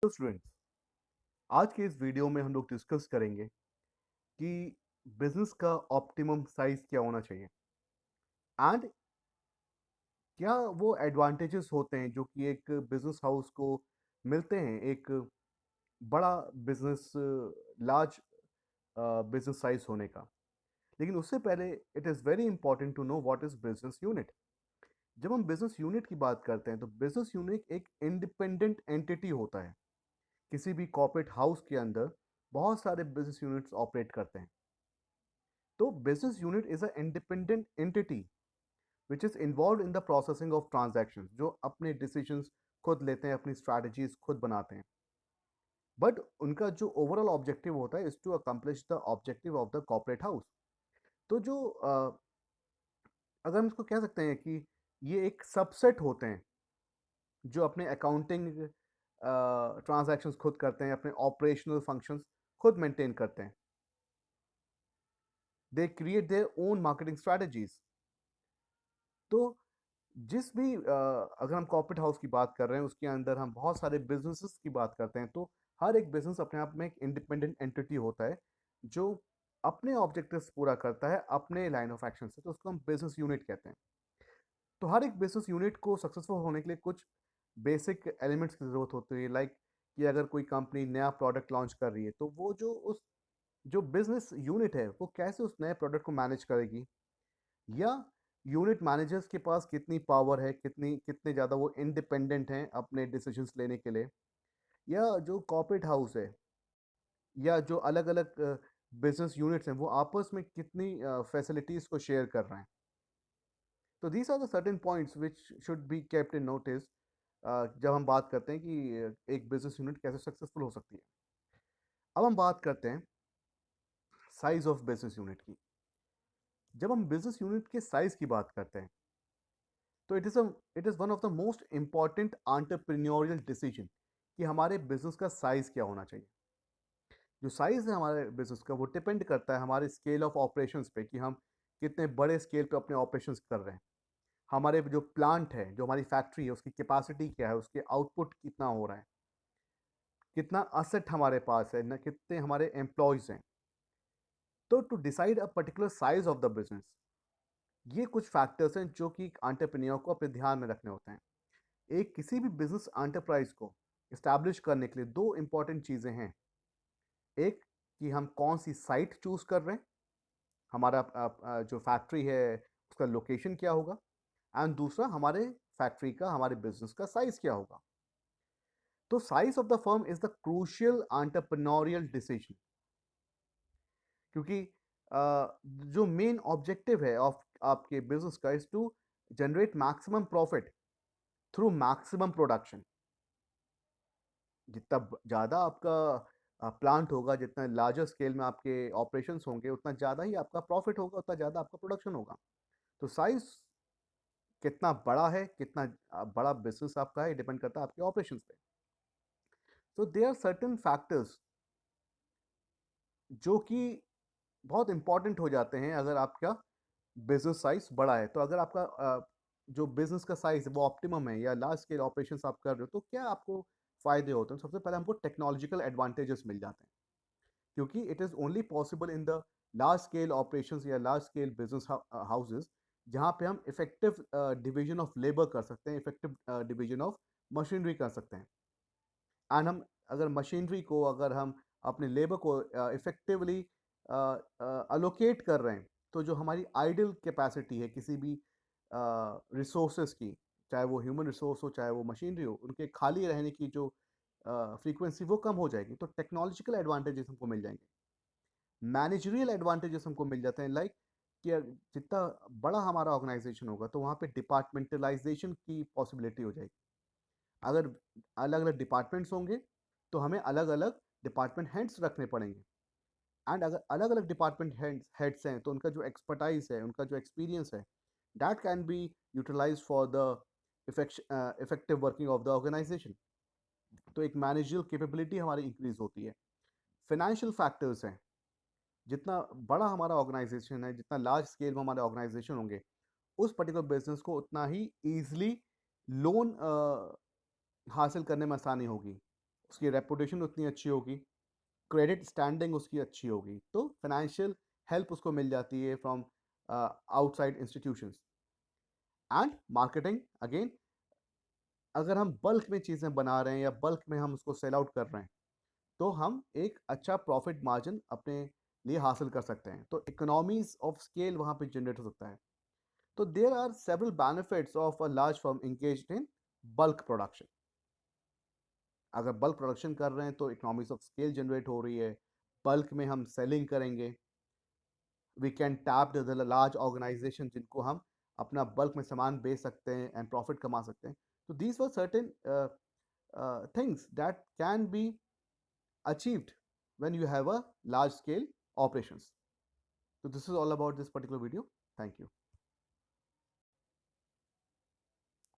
तो स्टूडेंट्स, आज के इस वीडियो में हम लोग डिस्कस करेंगे कि बिजनेस का ऑप्टिमम साइज क्या होना चाहिए एंड क्या वो एडवांटेजेस होते हैं जो कि एक बिजनेस हाउस को मिलते हैं एक बड़ा बिजनेस लार्ज बिजनेस साइज होने का। लेकिन उससे पहले it is very important to know what is business unit. जब हम बिजनेस यूनिट की बात करते हैं तो बिजनेस यूनिट एक इंडिपेंडेंट एंटिटी होता है। किसी भी कॉर्पोरेट हाउस के अंदर बहुत सारे बिजनेस यूनिट्स ऑपरेट करते हैं। तो business unit is a independent entity which is involve in the processing of transactions, जो अपने डिसीजंस खुद लेते हैं, अपनी स्ट्रैटेजीज खुद बनाते हैं। बट उनका जो ओवरऑल ऑब्जेक्टिव होता है is to accomplish the objective of the corporate house. तो जो अगर हम इसको कह सकते हैं कि ये एक सबसेट होते हैं जो अपने अकाउंटिंग ट्रांजैक्शंस खुद करते हैं, अपने ऑपरेशनल फंक्शंस खुद मेंटेन करते हैं। They create their own marketing strategies. तो जिस भी अगर हम कॉर्पोरेट हाउस की बात कर रहे हैं उसके अंदर हम बहुत सारे बिजनेसेस की बात करते हैं, तो हर एक बिजनेस अपने आप में एक इंडिपेंडेंट एंटिटी होता है जो अपने ऑब्जेक्टिव्स पूरा करता है अपने लाइन ऑफ एक्शन से, तो उसको हम बिजनेस यूनिट कहते हैं। तो हर एक बिजनेस यूनिट को सक्सेसफुल होने के लिए कुछ बेसिक एलिमेंट्स की ज़रूरत होती है, लाइक कि अगर कोई कंपनी नया प्रोडक्ट लॉन्च कर रही है तो वो जो बिजनेस यूनिट है वो कैसे उस नए प्रोडक्ट को मैनेज करेगी, या यूनिट मैनेजर्स के पास कितनी पावर है, कितने ज़्यादा वो इंडिपेंडेंट हैं अपने डिसीजंस लेने के लिए, या जो कॉर्पोरेट हाउस है या जो अलग अलग बिजनेस यूनिट्स हैं वो आपस में कितनी फैसिलिटीज़ को शेयर कर रहे हैं। तो these are the certain points which should be kept in notice जब हम बात करते हैं कि एक बिजनेस यूनिट कैसे सक्सेसफुल हो सकती है। अब हम बात करते हैं साइज ऑफ बिजनेस यूनिट की। जब हम बिजनेस यूनिट के साइज की बात करते हैं तो it is one of the most important entrepreneurial decision कि हमारे बिजनेस का साइज क्या होना चाहिए। जो साइज है हमारे बिजनेस का वो डिपेंड करता है हमारे स्केल ऑफ ऑपरेशंस पे कि हम कितने बड़े स्केल पे अपने ऑपरेशंस कर रहे हैं। हमारे जो प्लांट है, जो हमारी फैक्ट्री है, उसकी कैपेसिटी क्या है, उसके आउटपुट कितना हो रहा है, कितना असेट हमारे पास है ना, कितने हमारे एम्प्लॉयज़ हैं। तो to decide a particular size of the business, ये कुछ फैक्टर्स हैं जो कि एंटरप्रेन्योर को अपने ध्यान में रखने होते हैं। एक किसी भी बिजनेस एंटरप्राइज को इस्टेब्लिश करने के लिए दो इंपॉर्टेंट चीज़ें हैं। एक, कि हम कौन सी साइट चूज कर रहे हैं, हमारा जो फैक्ट्री है उसका लोकेशन क्या होगा, एंड दूसरा हमारे फैक्ट्री का, हमारे बिजनेस का साइज क्या होगा। तो size of the firm is the crucial entrepreneurial decision, क्योंकि जो मेन ऑब्जेक्टिव है ऑफ आपके बिजनेस का is to generate maximum profit through maximum production. जितना ज़्यादा आपका प्लांट होगा, जितना लार्जर स्केल में आपके ऑपरेशंस होंगे, उतना ज़्यादा ही आपका प्रॉफिट होगा, उतना ज़्यादा आपका प्रोडक्शन होगा। तो साइज कितना बड़ा है, कितना बड़ा बिजनेस आपका है, डिपेंड करता है आपके ऑपरेशंस पे। तो देयर आर सर्टेन फैक्टर्स जो कि बहुत इंपॉर्टेंट हो जाते हैं अगर आपका बिजनेस साइज बड़ा है। तो अगर आपका जो बिजनेस का साइज वो ऑप्टिमम है या लार्ज स्केल ऑपरेशंस आप कर रहे हो, तो क्या आपको फ़ायदे होते हैं? सबसे पहले हमको टेक्नोलॉजिकल एडवांटेजेस मिल जाते हैं, क्योंकि it is only possible in the large scale operations या लार्ज स्केल बिजनेस हाउसेस, जहाँ पे हम इफेक्टिव डिवीजन ऑफ लेबर कर सकते हैं, इफेक्टिव डिवीजन ऑफ मशीनरी कर सकते हैं। एंड हम अगर मशीनरी को, अगर हम अपने लेबर को इफेक्टिवली अलोकेट कर रहे हैं, तो जो हमारी आइडल कैपेसिटी है किसी भी रिसोर्सेज की, चाहे वो ह्यूमन रिसोर्स हो चाहे वो मशीनरी हो, उनके खाली रहने की जो फ्रीक्वेंसी वो कम हो जाएगी। तो टेक्नोलॉजिकल एडवांटेजेस हमको मिल जाएंगे, मैनेजरियल एडवांटेजेस हमको मिल जाते हैं, लाइक कि जितना बड़ा हमारा ऑर्गेनाइजेशन होगा तो वहाँ पे डिपार्टमेंटलाइजेशन की पॉसिबिलिटी हो जाएगी। अगर अलग अलग डिपार्टमेंट्स होंगे तो हमें अलग अलग डिपार्टमेंट हेड्स रखने पड़ेंगे। एंड अगर अलग अलग डिपार्टमेंट हेड्स हैं तो उनका जो एक्सपर्टाइज है, उनका जो एक्सपीरियंस है, that can be utilise for the effective working of the organisation. तो एक मैनेजरियल कैपेबिलिटी हमारी इंक्रीज होती है। फाइनेंशियल फैक्टर्स हैं, जितना बड़ा हमारा ऑर्गेनाइजेशन है, जितना लार्ज स्केल में हमारे ऑर्गेनाइजेशन होंगे, उस पर्टिकुलर बिजनेस को उतना ही ईजिली लोन हासिल करने में आसानी होगी। उसकी रेपुटेशन उतनी अच्छी होगी, क्रेडिट स्टैंडिंग उसकी अच्छी होगी, तो फाइनेंशियल हेल्प उसको मिल जाती है from outside institutions. And marketing again, अगर हम बल्क में चीज़ें बना रहे हैं या बल्क में हम उसको सेल आउट कर रहे हैं, तो हम एक अच्छा प्रॉफिट मार्जिन अपने लिए हासिल कर सकते हैं, तो इकोनॉमीज ऑफ स्केल वहाँ पे जनरेट हो सकता है। तो there are several benefits of a large firm engaged in bulk production. अगर बल्क प्रोडक्शन कर रहे हैं तो इकोनॉमीज ऑफ स्केल जनरेट हो रही है, बल्क में हम सेलिंग करेंगे, we can tap the large organisation जिनको हम अपना बल्क में सामान बेच सकते हैं एंड प्रॉफिट कमा सकते हैं। तो these were certain things that can be achieved when you have a large scale operations. So this is all about this particular video. Thank you.